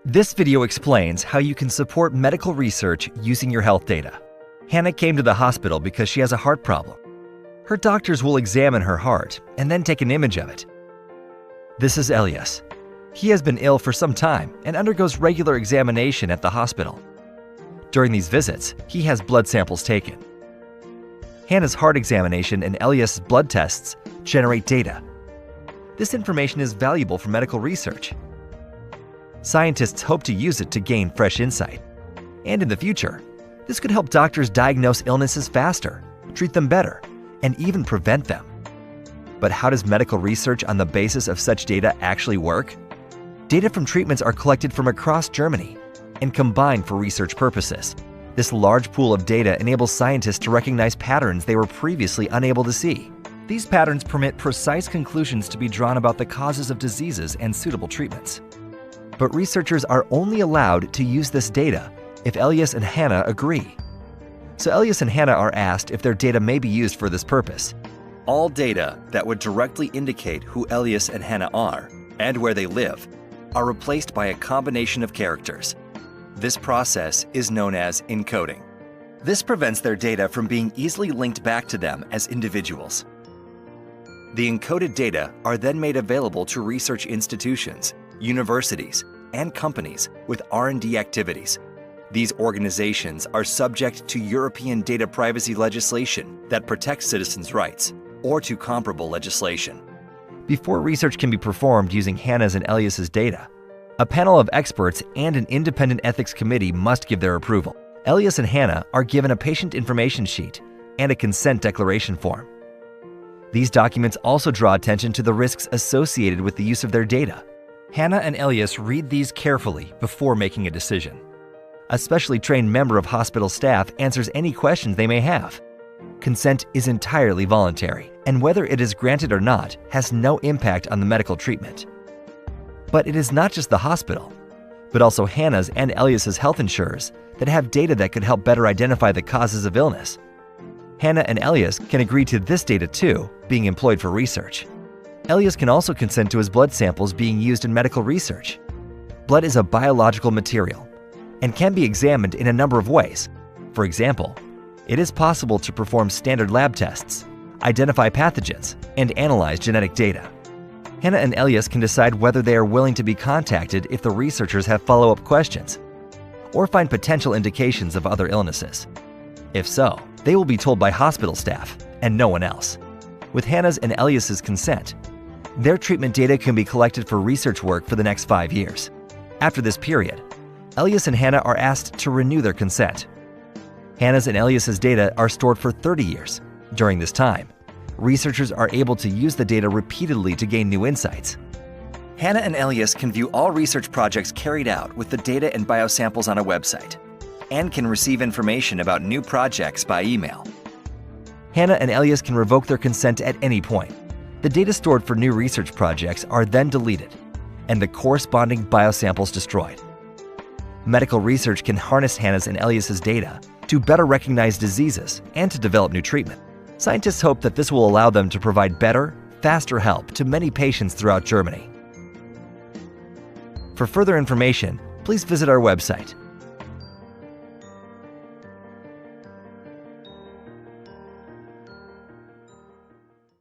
This video explains how you can support medical research using your health data. Hannah came to the hospital because she has a heart problem. Her doctors will examine her heart and then take an image of it. This is Elias. He has been ill for some time and undergoes regular examination at the hospital. During these visits, he has blood samples taken. Hannah's heart examination and Elias' blood tests generate data. This information is valuable for medical research. Scientists hope to use it to gain fresh insight. And in the future, this could help doctors diagnose illnesses faster, treat them better, and even prevent them. But how does medical research on the basis of such data actually work? Data from treatments are collected from across Germany and combined for research purposes. This large pool of data enables scientists to recognize patterns they were previously unable to see. These patterns permit precise conclusions to be drawn about the causes of diseases and suitable treatments. But researchers are only allowed to use this data if Elias and Hannah agree. So Elias and Hannah are asked if their data may be used for this purpose. All data that would directly indicate who Elias and Hannah are and where they live are replaced by a combination of characters. This process is known as encoding. This prevents their data from being easily linked back to them as individuals. The encoded data are then made available to research institutions, universities, and companies with R&D activities. These organizations are subject to European data privacy legislation that protects citizens' rights, or to comparable legislation. Before research can be performed using Hannah's and Elias's data, a panel of experts and an independent ethics committee must give their approval. Elias and Hannah are given a patient information sheet and a consent declaration form. These documents also draw attention to the risks associated with the use of their data. Hannah and Elias read these carefully before making a decision. A specially trained member of hospital staff answers any questions they may have. Consent is entirely voluntary, and whether it is granted or not has no impact on the medical treatment. But it is not just the hospital, but also Hannah's and Elias's health insurers that have data that could help better identify the causes of illness. Hannah and Elias can agree to this data too, being employed for research. Elias can also consent to his blood samples being used in medical research. Blood is a biological material and can be examined in a number of ways. For example, it is possible to perform standard lab tests, identify pathogens, and analyze genetic data. Hannah and Elias can decide whether they are willing to be contacted if the researchers have follow-up questions or find potential indications of other illnesses. If so, they will be told by hospital staff and no one else. With Hannah's and Elias's consent, their treatment data can be collected for research work for the next 5 years. After this period, Elias and Hannah are asked to renew their consent. Hannah's and Elias's data are stored for 30 years. During this time, researchers are able to use the data repeatedly to gain new insights. Hannah and Elias can view all research projects carried out with the data and biosamples on a website, and can receive information about new projects by email. Hannah and Elias can revoke their consent at any point. The data stored for new research projects are then deleted, and the corresponding biosamples destroyed. Medical research can harness Hannah's and Elias's data to better recognize diseases and to develop new treatment. Scientists hope that this will allow them to provide better, faster help to many patients throughout Germany. For further information, please visit our website